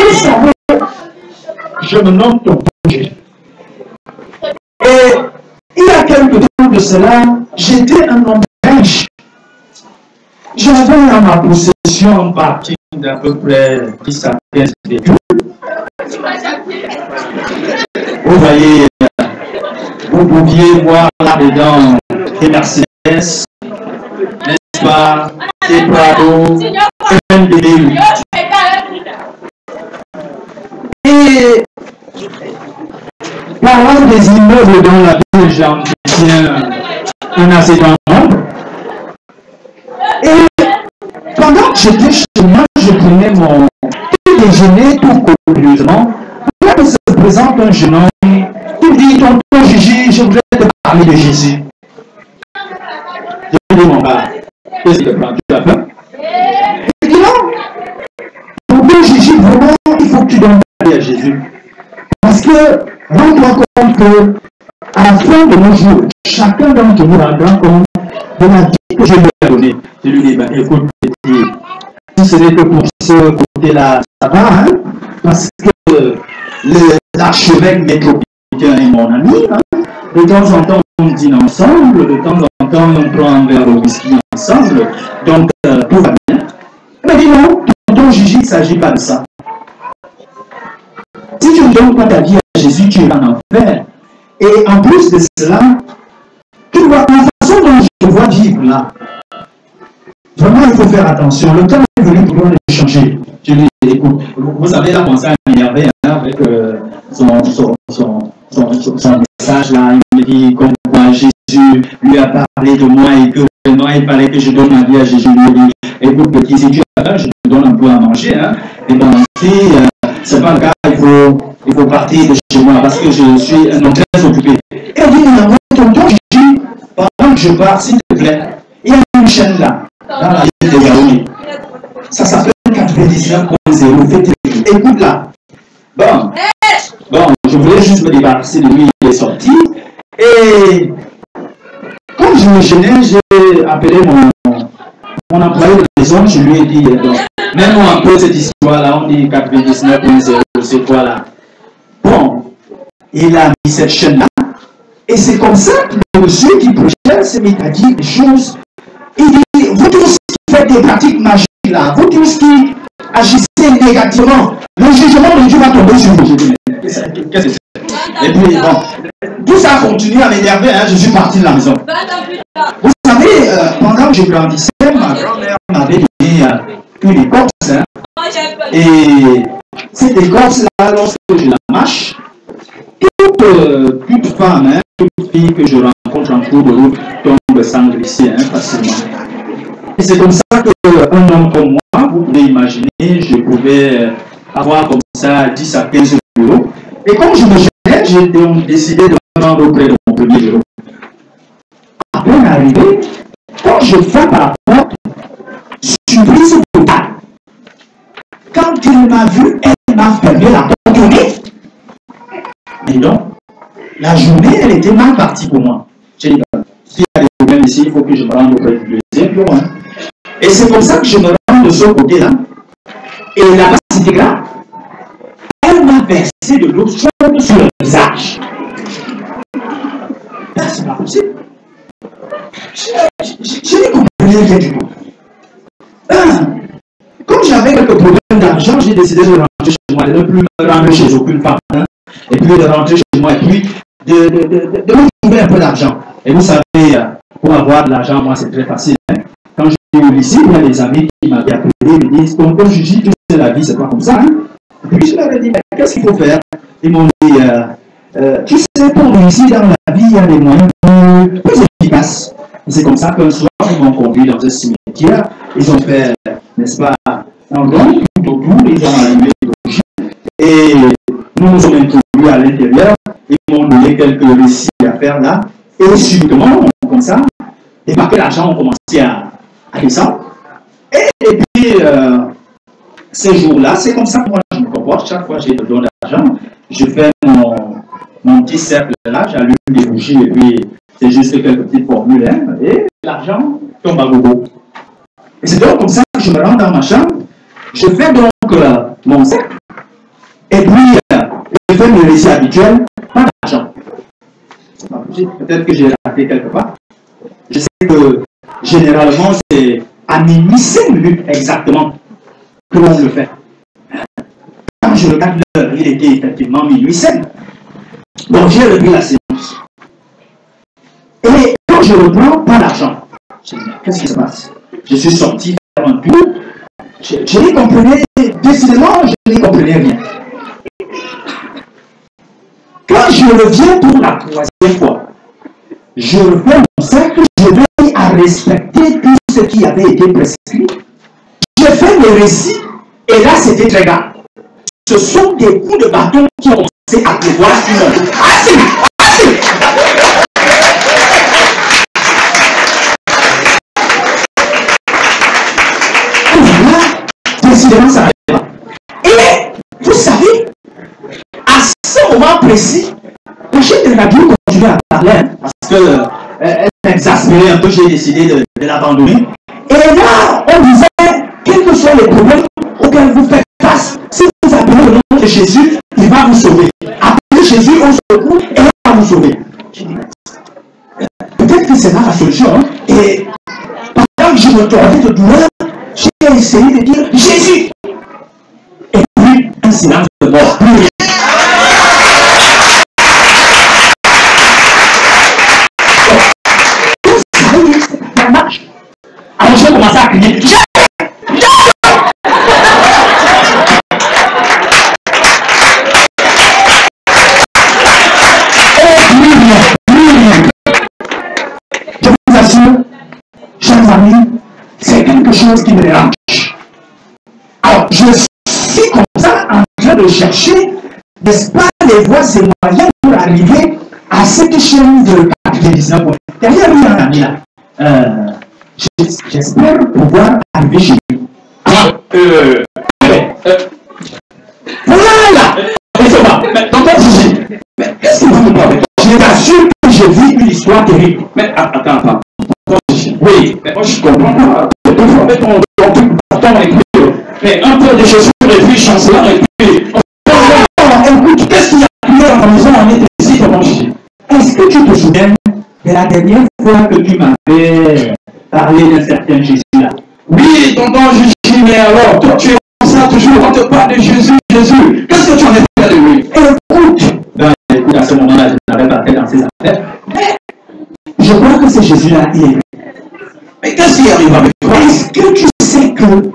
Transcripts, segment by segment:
il savait, je me nomme ton projet. Et il y a quelque temps de cela, j'étais un homme riche. J'avais à ma possession un parti d'à peu près 10 à 15 véhicules. Vous voyez, vous pouviez voir là-dedans des Mercedes, n'est-ce pas, des Prado, même des BU. Et parlant des immeubles dans la ville, j'entretiens un assez grand nombre. Et pendant que j'étais chez moi, je prenais mon petit déjeuner tout curieusement. Là, il se présente un jeune homme qui me dit, tonton Gigi, je voudrais te parler de Jésus. Je lui dis, mon gars, qu'est-ce que tu prends? Tu as peur? Il dit non. Tonton Gigi, vraiment, il faut que tu donnes ta vie à Jésus. Parce que, rends-toi compte que, à la fin de nos jours, chacun d'entre nous rendra compte de la vie que je lui ai donnée. Je lui dis, ben, écoute, petit, si ce n'est que pour ce côté-là, ça va, hein? Parce que l'archevêque métropolitain est mon ami, hein? De temps en temps, on dîne ensemble, de temps en temps, on prend un verre de whisky ensemble, donc tout va bien. Mais dis non, tonton Gigi, il ne s'agit pas de ça. Si tu ne donnes pas ta vie à Jésus, tu es en enfer. Et en plus de cela, tu vois, la façon dont je te vois vivre là, vraiment, il faut faire attention. Le temps est venu pour le changer. Je lui dis, écoute, vous savez, là, commencé à m'énerver avec son message là. Il me dit comme quoi Jésus lui a parlé de moi et que vraiment il fallait que je donne ma vie à Jésus. Il me dit, écoute, petit, si tu as faim, je te donne un peu à manger. Hein. Et bien, si c'est pas le cas, il faut partir de chez moi parce que je suis un homme très occupé. Et on dit, moi, tonton, je dis, pendant que je pars, s'il te plaît, il y a une chaîne là, dans la ville de Yaoundé. Ça s'appelle 99.0. Faites écoute là. Bon, je voulais juste me débarrasser de lui, il est sorti. Et comme je me gênais, j'ai appelé mon employé de maison, je lui ai dit, même un peu cette histoire-là, on dit 99.0, c'est quoi là? Bon, il a mis cette chaîne-là, et c'est comme ça que le monsieur qui prêchait s'est mis à dire des choses. Il dit, vous tous qui faites des pratiques magiques là, vous tous qui agissez négativement, le jugement de Dieu va tomber sur vous. Qu'est-ce que c'est? Et puis, bon, tout ça continue à m'énerver, hein, je suis parti de la maison. Vous savez, pendant que je grandissais, ma grand-mère m'avait donné une écorce, hein, et cette écorce-là, lorsque je la mâche, toute femme, hein, toute fille que je rencontre en cours de route tombe sans glisser, hein, facilement. Et c'est comme ça qu'un homme comme moi, vous pouvez imaginer, je pouvais avoir comme ça 10 à 15 euros. Et comme je me gênais, j'ai donc décidé de me rendre auprès de mon premier bureau. À peine arrivé, quand je frappe à la porte, surprise totale. Quand il m'a vu, elle m'a fermé la porte au nez. Mais non, la journée, elle était mal partie pour moi. J'ai dit, s'il y a des problèmes ici, il faut que je me rende auprès du deuxième bureau. Hein. Et c'est comme ça que je me rends de ce côté-là. Et là-bas, c'était grave. Elle m'a versé de l'eau chaude sur le visage. C'est pas possible. Je n'ai compris rien du tout. Comme j'avais quelques problèmes d'argent, j'ai décidé de rentrer chez moi, de ne plus me rendre chez aucune femme. Hein, et puis de rentrer chez moi, et puis de me trouver un peu d'argent. Et vous savez, pour avoir de l'argent, moi, c'est très facile. Hein. Quand je suis au lycée, il y a des amis qui m'avaient appelé, ils me disent, tonton Gigi, tu sais, la vie, c'est pas comme ça. Hein. Et puis je leur ai dit, qu'est-ce qu'il faut faire? Ils m'ont dit, tu sais, pour réussir dans la vie, il y a des moyens plus efficaces. Et c'est comme ça qu'un soir, ils m'ont conduit dans un cimetière. Ils ont fait, n'est-ce pas, un rond tout autour, ils ont allumé des bougies. Et nous nous sommes introduits à l'intérieur. Ils m'ont donné quelques récits à faire là. Et subitement, comme ça, les paquets d'argent ont commencé à descendre. Et puis, ces jours-là, c'est comme ça que moi je me comporte. Chaque fois que j'ai besoin d'argent, je fais mon petit cercle là, j'allume des bougies et puis c'est juste quelques petites formules. Hein, et l'argent tombe à gogo. Et c'est donc comme ça que je me rends dans ma chambre. Je fais donc mon cercle. Et puis, je fais mes récits habituels, pas d'argent. Peut-être que j'ai raté quelque part. Je sais que généralement, c'est à minuit 5 minutes exactement que l'on le fait. Quand je regarde l'heure, il était effectivement minuit 5. Donc j'ai repris la séance. Et quand je reprends, pas d'argent. Je dis, qu'est-ce qui se passe? Je suis sorti faire un tour. Je n'y comprenais, décidément, je n'y comprenais rien. Quand je reviens pour la troisième fois, je refais mon cercle, je veille à respecter tout ce qui avait été prescrit. Je fais mes récits, et là c'était très grave. Ce sont des coups de bâton qui ont commencé à pleuvoir sur mon dos. Assez! Assez! Décidément, ça n'arrive pas. Et vous savez, à ce moment précis, la chef de radio continuait à parler, parce qu'elle m'exaspérait un peu, j'ai décidé de l'abandonner. Et là, on disait, quels que soient les problèmes auxquels vous faites face, si vous appelez le nom de Jésus, il va vous sauver. Appelez Jésus, on se retrouve et il va vous sauver. J'ai dit, peut-être que c'est là la solution. Hein? Et pendant que je me tordais de douleur, j'ai essayé de dire Jésus. Et puis, un silence de mort. Ça marche. Alors j'ai commencé à crier. Je vous assure, chers amis, c'est quelque chose qui me dérange. Alors, je suis comme ça en train de chercher, n'est-ce pas, les voies et moyens pour arriver à cette chaîne de 99 points. Derrière lui, un ami là. J'espère pouvoir arriver chez lui. Voilà! Mais dans ta Gigi, mais qu'est-ce que vous me parlez? Je t'assure que je vis une histoire terrible. Mais attends. Oui, mais moi je comprends pas. Deux fois, mais on peut pas mais un peu de Jésus et puis chancelard et puis. Écoute, qu'est-ce qu'il y a dans ta maison? On est ici, comment je. Est-ce que tu te souviens de la dernière fois que tu m'avais parlé d'un certain Jésus là? Oui, tonton Jésus, mais alors, toi tu es comme ça toujours, on te parle de Jésus. Qu'est-ce que tu en as fait de lui? Écoute, à ce moment-là, je n'avais pas fait dans ses affaires. Mais je crois que c'est Jésus-là, il est. Mais qu'est-ce qui arrive avec toi? Est-ce que tu sais que nous,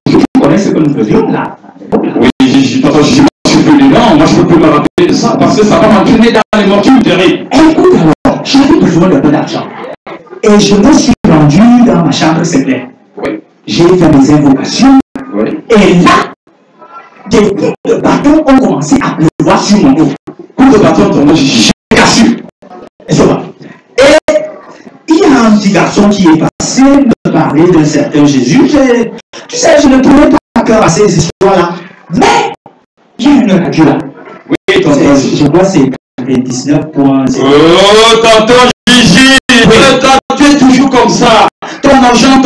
tu connais ce que nous faisions là? Oui, je suis plus dedans, moi je ne peux plus me rappeler de ça parce que ça va m'entraîner dans les mortures terribles. Écoute alors, j'avais besoin d'un peu d'argent. Et je me suis rendu dans ma chambre secrète. Oui. J'ai fait mes invocations. Oui. Et là, des coups de bâton ont commencé à pleuvoir sur mon dos. Coups de bâton, ton nom, j'ai cassé. Et ça va. Et il y a un petit garçon qui est passé me parler d'un certain Jésus. Tu sais, je ne trouvais pas à cœur à ces histoires-là. Mais, il y a une radio là. Oui, tonton. Je crois que c'est 29.0. Oh, tonton Gigi! Tu es toujours comme ça. Ton argent,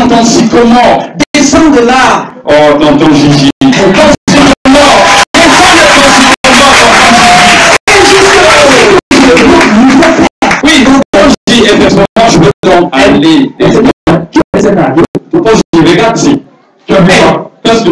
ton sycomore. Descends de là. Oh, tonton Gigi. Oui, tonton Gigi, effectivement, je veux donc aller. Tu fais cette radio. Tonton Gigi, regarde ici. Tu as vu quoi? Parce que.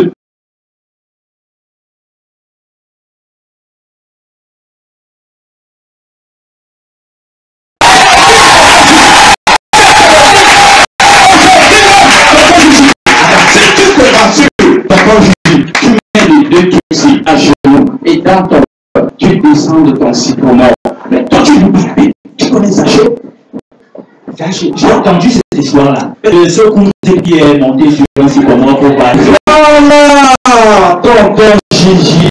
Tu mets les deux trucs à genoux et dans ton cœur, tu descends de ton sycomore. Mais toi, tu connais ça, j'ai entendu cette histoire-là. Ce coup qui est monté sur un sycomore pour parler. Voilà, tonton Gigi.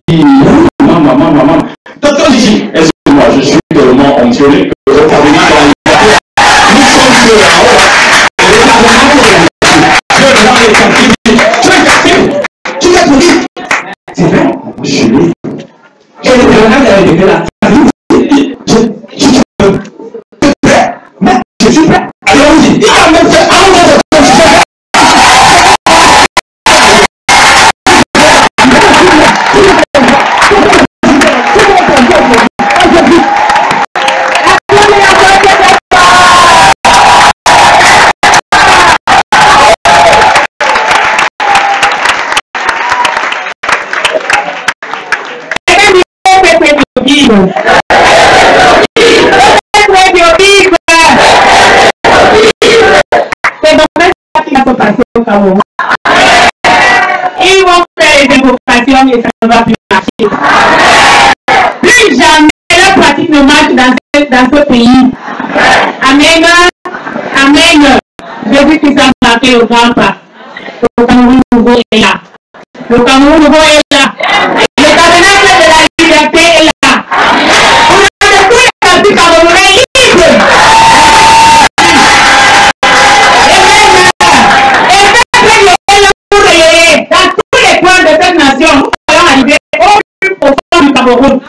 Maman. Tonton Gigi, excuse-moi, je suis tellement onction. C'est vrai, je suis né. Et le grenade était là. Je suis prêt. Mais je suis prêt. Allons-y. Il a même fait un Bible. Read your Bible. C'est donc ça qui va se passer au Cameroun. Ils vont faire les invocations et ça ne va plus marcher. Plus jamais la pratique ne marche dans ce pays. Amen. Amen. Jésus qui s'est marqué au grand pas. Le Cameroun nouveau est là. Le Cameroun nouveau est là. Le tabernacle de la liberté est là. On a de tous les partis camerounais libres. Dans tous les coins de cette nation, nous allons arriver au plus profond du Cameroun.